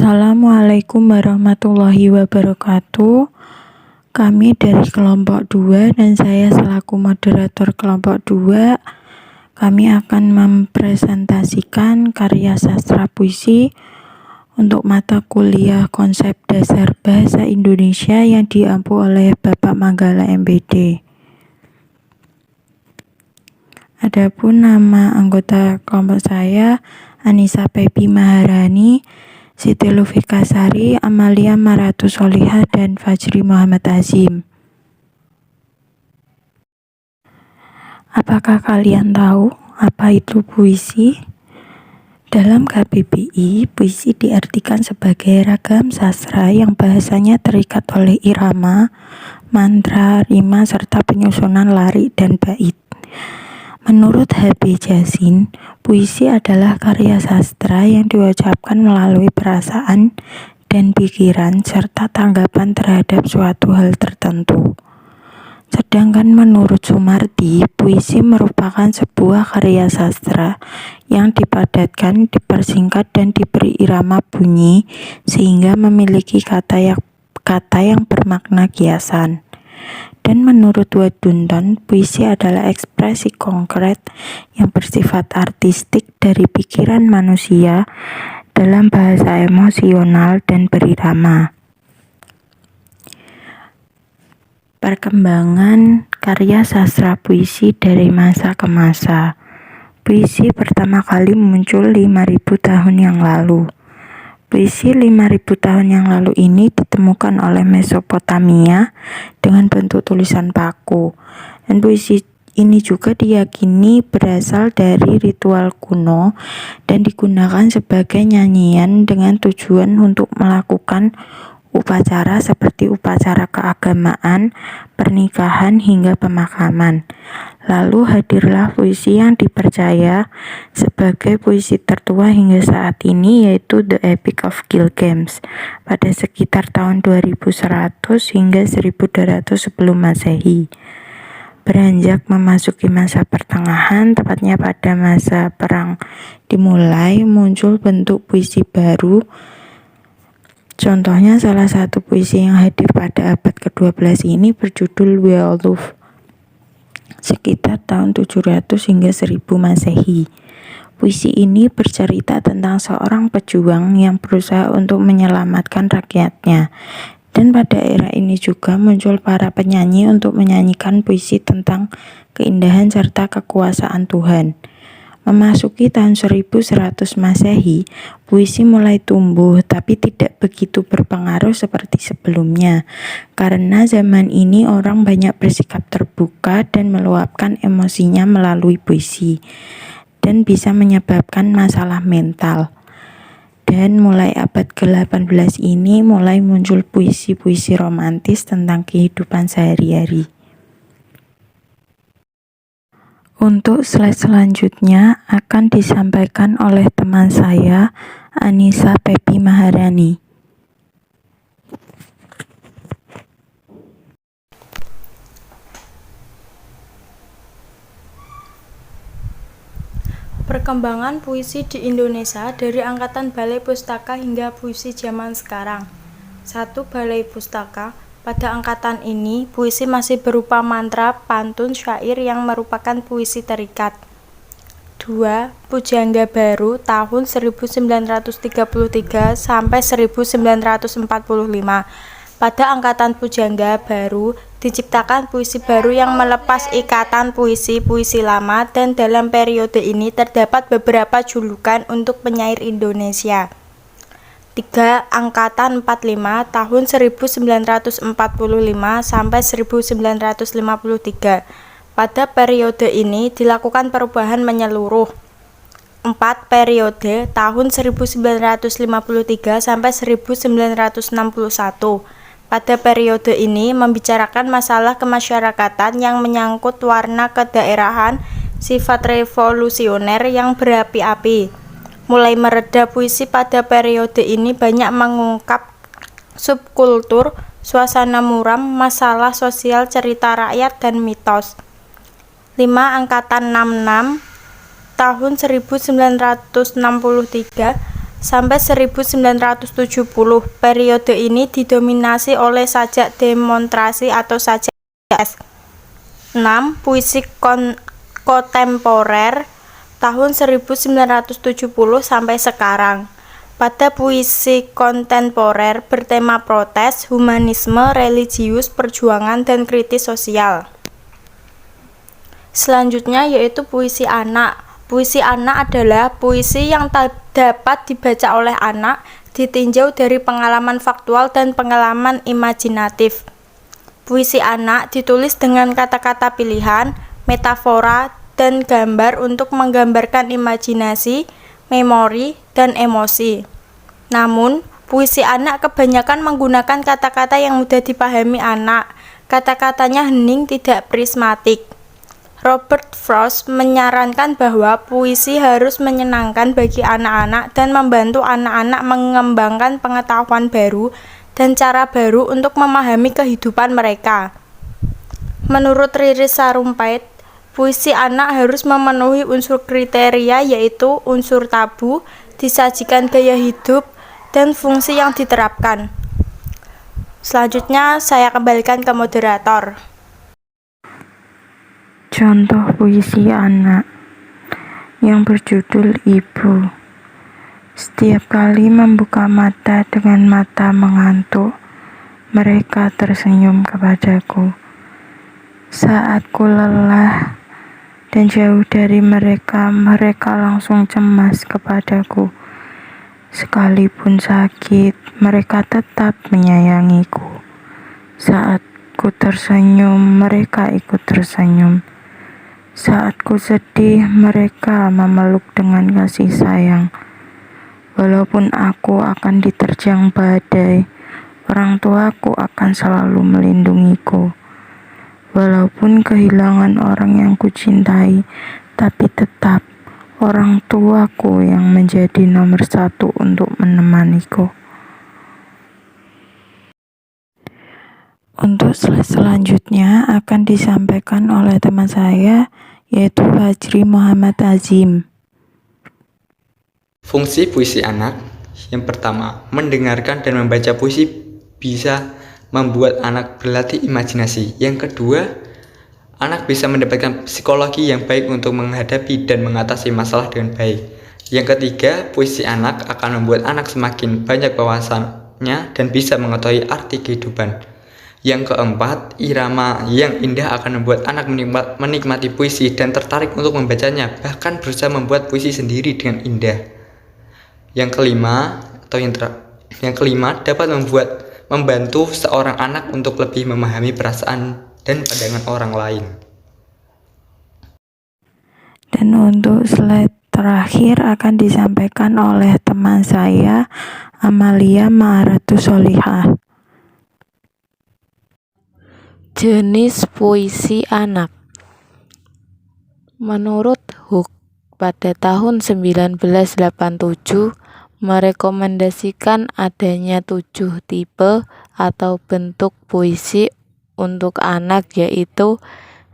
Assalamualaikum warahmatullahi wabarakatuh. Kami dari kelompok 2 dan saya selaku moderator kelompok 2. Kami akan mempresentasikan karya sastra puisi untuk mata kuliah konsep dasar bahasa Indonesia yang diampu oleh Bapak Manggala MPD. Adapun nama anggota kelompok saya Anissa Pepi Maharani, Siti Lufikasari, Amalia Maratu Solihah, dan Fajri Muhammad Azim. Apakah kalian tahu apa itu puisi? Dalam KBBI, puisi diartikan sebagai ragam sastra yang bahasanya terikat oleh irama, mantra, rima, serta penyusunan larik dan bait. Menurut H.B. Jasin, puisi adalah karya sastra yang diucapkan melalui perasaan dan pikiran serta tanggapan terhadap suatu hal tertentu. Sedangkan menurut Sumardi, puisi merupakan sebuah karya sastra yang dipadatkan, dipersingkat, dan diberi irama bunyi sehingga memiliki kata yang bermakna kiasan. Dan menurut Wadunton, puisi adalah ekspresi konkret yang bersifat artistik dari pikiran manusia dalam bahasa emosional dan berirama. Perkembangan karya sastra puisi dari masa ke masa. Puisi pertama kali muncul 5.000 tahun yang lalu. Puisi 5.000 tahun yang lalu ini ditemukan oleh Mesopotamia dengan bentuk tulisan paku. Dan puisi ini juga diyakini berasal dari ritual kuno dan digunakan sebagai nyanyian dengan tujuan untuk melakukan upacara seperti upacara keagamaan, pernikahan, hingga pemakaman. Lalu hadirlah puisi yang dipercaya sebagai puisi tertua hingga saat ini, yaitu The Epic of Gilgamesh pada sekitar tahun 2100 hingga 1200 sebelum Masehi. Beranjak memasuki masa pertengahan, tepatnya pada masa perang dimulai, muncul bentuk puisi baru. Contohnya salah satu puisi yang hadir pada abad ke-12 ini berjudul Beowulf sekitar tahun 700 hingga 1000 Masehi. Puisi ini bercerita tentang seorang pejuang yang berusaha untuk menyelamatkan rakyatnya. Dan pada era ini juga muncul para penyanyi untuk menyanyikan puisi tentang keindahan serta kekuasaan Tuhan. Memasuki tahun 1100 Masehi, puisi mulai tumbuh tapi tidak begitu berpengaruh seperti sebelumnya. Karena zaman ini orang banyak bersikap terbuka dan meluapkan emosinya melalui puisi dan bisa menyebabkan masalah mental. Dan mulai abad ke-18 ini mulai muncul puisi-puisi romantis tentang kehidupan sehari-hari. Untuk slide selanjutnya akan disampaikan oleh teman saya, Anissa Pepi Maharani. Perkembangan puisi di Indonesia dari angkatan Balai Pustaka hingga puisi zaman sekarang. 1. Balai Pustaka. Pada angkatan ini, puisi masih berupa mantra, pantun, syair yang merupakan puisi terikat. 2. Pujangga Baru tahun 1933 sampai 1945. Pada angkatan Pujangga Baru, diciptakan puisi baru yang melepas ikatan puisi-puisi lama, dan dalam periode ini terdapat beberapa julukan untuk penyair Indonesia. 3. Angkatan 45 tahun 1945 sampai 1953. Pada periode ini dilakukan perubahan menyeluruh. 4. Periode tahun 1953 sampai 1961. Pada periode ini membicarakan masalah kemasyarakatan yang menyangkut warna kedaerahan, sifat revolusioner yang berapi-api. Mulai mereda puisi pada periode ini banyak mengungkap subkultur, suasana muram, masalah sosial, cerita rakyat, dan mitos. 5. Angkatan 66 tahun 1963 sampai 1970. Periode ini didominasi oleh sajak demonstrasi atau sajak S. 6. Puisi kontemporer tahun 1970 sampai sekarang. Pada puisi kontemporer bertema protes, humanisme, religius, perjuangan, dan kritis sosial. Selanjutnya yaitu puisi anak. Puisi anak adalah puisi yang dapat dibaca oleh anak, ditinjau dari pengalaman faktual dan pengalaman imajinatif. Puisi anak ditulis dengan kata-kata pilihan, metafora, dan gambar untuk menggambarkan imajinasi, memori, dan emosi. Namun, puisi anak kebanyakan menggunakan kata-kata yang mudah dipahami anak. Kata-katanya hening, tidak prismatik. Robert Frost menyarankan bahwa puisi harus menyenangkan bagi anak-anak dan membantu anak-anak mengembangkan pengetahuan baru dan cara baru untuk memahami kehidupan mereka. Menurut Riris Sarumpait, puisi anak harus memenuhi unsur kriteria yaitu unsur tabu, disajikan gaya hidup, dan fungsi yang diterapkan. Selanjutnya saya kembalikan ke moderator. Contoh puisi anak yang berjudul Ibu. Setiap kali membuka mata dengan mata mengantuk, mereka tersenyum kepadaku. Saat ku lelah dan jauh dari mereka, mereka langsung cemas kepadaku. Sekalipun sakit, mereka tetap menyayangiku. Saat ku tersenyum, mereka ikut tersenyum. Saat ku sedih, mereka memeluk dengan kasih sayang. Walaupun aku akan diterjang badai, orang tuaku akan selalu melindungiku. Walaupun kehilangan orang yang kucintai, tapi tetap orang tuaku yang menjadi nomor satu untuk menemaniku. Untuk slide selanjutnya akan disampaikan oleh teman saya, yaitu Fajri Muhammad Azim. Fungsi puisi anak. Yang pertama, mendengarkan dan membaca puisi bisa membuat anak berlatih imajinasi. Yang kedua, anak bisa mendapatkan psikologi yang baik untuk menghadapi dan mengatasi masalah dengan baik. Yang ketiga, puisi anak akan membuat anak semakin banyak wawasannya dan bisa mengetahui arti kehidupan. Yang keempat, irama yang indah akan membuat anak menikmati puisi dan tertarik untuk membacanya, bahkan berusaha membuat puisi sendiri dengan indah. Yang kelima dapat membantu seorang anak untuk lebih memahami perasaan dan pandangan orang lain. Dan untuk slide terakhir akan disampaikan oleh teman saya, Amalia Ma'aratus Solihah. Jenis puisi anak. Menurut Hook, pada tahun 1987 merekomendasikan adanya 7 tipe atau bentuk puisi untuk anak, yaitu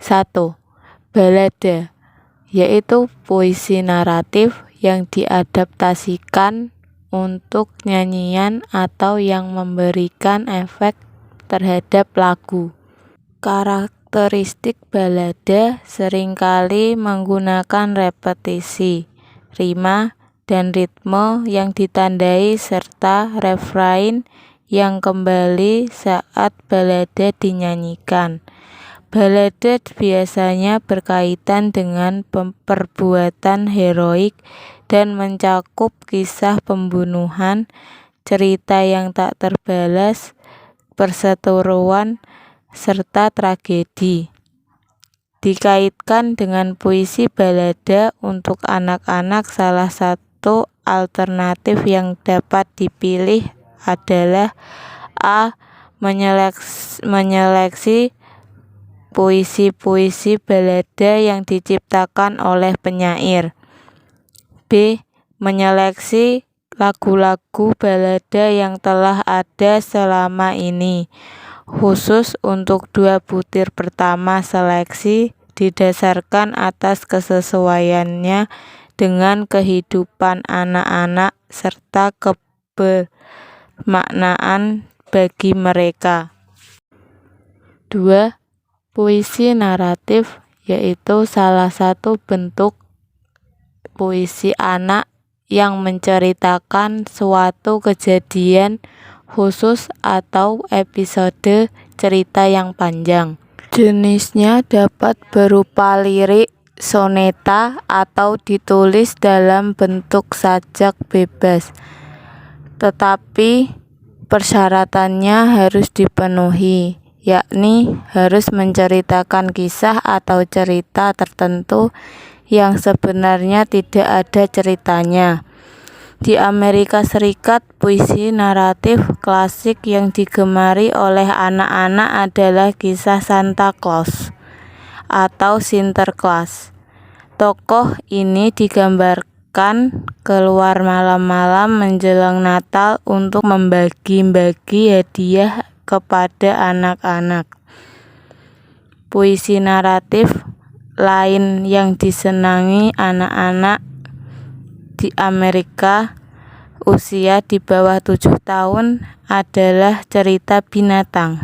1. Balada, yaitu puisi naratif yang diadaptasikan untuk nyanyian atau yang memberikan efek terhadap lagu. Karakteristik balada seringkali menggunakan repetisi, rima, dan ritme yang ditandai serta refrain yang kembali saat balada dinyanyikan. Balada biasanya berkaitan dengan perbuatan heroik dan mencakup kisah pembunuhan, cerita yang tak terbalas, perseteruan, serta tragedi. Dikaitkan dengan puisi balada untuk anak-anak, salah satu alternatif yang dapat dipilih adalah A. Menyeleksi puisi-puisi balada yang diciptakan oleh penyair. B. Menyeleksi lagu-lagu balada yang telah ada selama ini. Khusus untuk 2 butir pertama, seleksi didasarkan atas kesesuaiannya dengan kehidupan anak-anak serta kebermaknaan bagi mereka. 2. Puisi naratif yaitu salah satu bentuk puisi anak yang menceritakan suatu kejadian khusus atau episode cerita yang panjang. Jenisnya dapat berupa lirik, soneta, atau ditulis dalam bentuk sajak bebas. Tetapi persyaratannya harus dipenuhi, yakni harus menceritakan kisah atau cerita tertentu yang sebenarnya tidak ada ceritanya. Di Amerika Serikat, puisi naratif klasik yang digemari oleh anak-anak adalah kisah Santa Claus atau Sinterklaas. Tokoh ini digambarkan keluar malam-malam menjelang Natal untuk membagi-bagi hadiah kepada anak-anak. Puisi naratif lain yang disenangi anak-anak di Amerika usia di bawah 7 tahun adalah cerita binatang.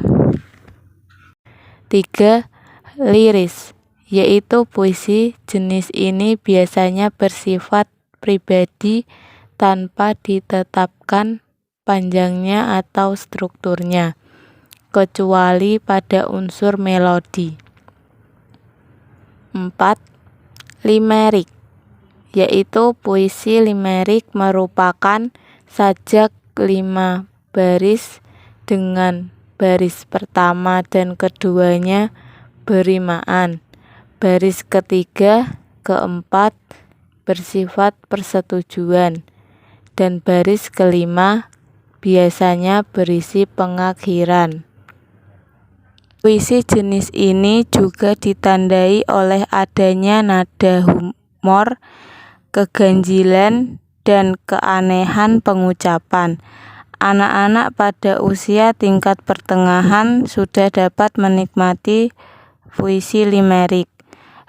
3. Liris, yaitu puisi jenis ini biasanya bersifat pribadi tanpa ditetapkan panjangnya atau strukturnya, kecuali pada unsur melodi. 4. Limerik, yaitu puisi limerik merupakan sajak 5 baris dengan baris pertama dan keduanya berimaan, baris ketiga, keempat bersifat persetujuan, dan baris kelima biasanya berisi pengakhiran. Puisi jenis ini juga ditandai oleh adanya nada humor, keganjilan, dan keanehan pengucapan. Anak-anak pada usia tingkat pertengahan sudah dapat menikmati puisi limerik.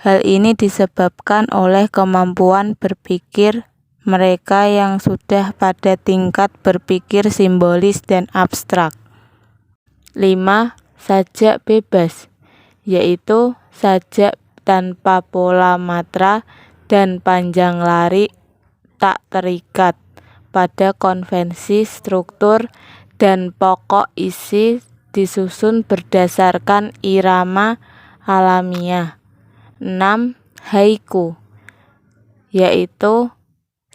Hal ini disebabkan oleh kemampuan berpikir mereka yang sudah pada tingkat berpikir simbolis dan abstrak. 5. Sajak bebas, yaitu sajak tanpa pola matra dan panjang lari, tak terikat pada konvensi struktur dan pokok isi, disusun berdasarkan irama alamiah. 6. Haiku, yaitu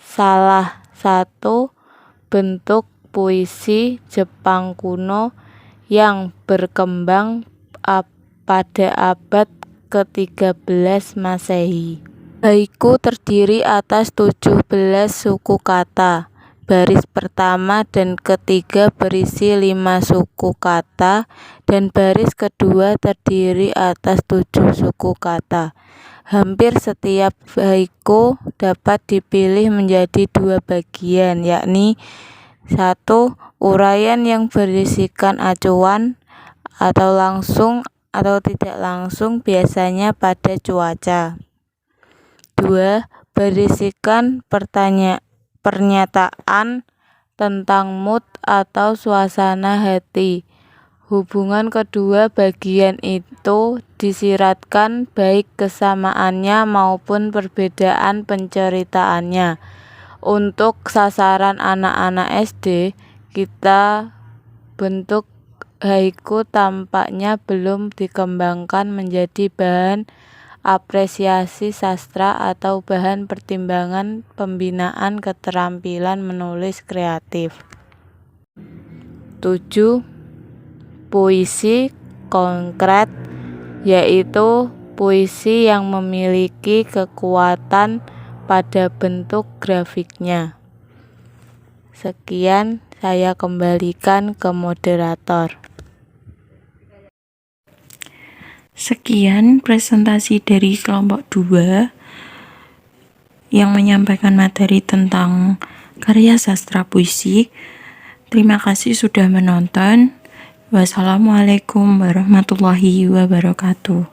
salah satu bentuk puisi Jepang kuno yang berkembang pada abad ke-13 Masehi. Haiku terdiri atas 17 suku kata. Baris pertama dan ketiga berisi 5 suku kata, dan baris kedua terdiri atas 7 suku kata. Hampir setiap haiku dapat dipilih menjadi 2 bagian, yakni 1. Uraian yang berisikan acuan atau langsung atau tidak langsung, biasanya pada cuaca. 2. Berisikan pernyataan tentang mood atau suasana hati. Hubungan kedua bagian itu disiratkan baik kesamaannya maupun perbedaan penceritaannya. Untuk sasaran anak-anak SD, kita bentuk haiku tampaknya belum dikembangkan menjadi bahan apresiasi sastra atau bahan pertimbangan pembinaan keterampilan menulis kreatif. 7. Puisi konkret, yaitu puisi yang memiliki kekuatan pada bentuk grafiknya. Sekian, saya kembalikan ke moderator. Sekian presentasi dari kelompok 2 yang menyampaikan materi tentang karya sastra puisi. Terima kasih sudah menonton. Wassalamualaikum warahmatullahi wabarakatuh.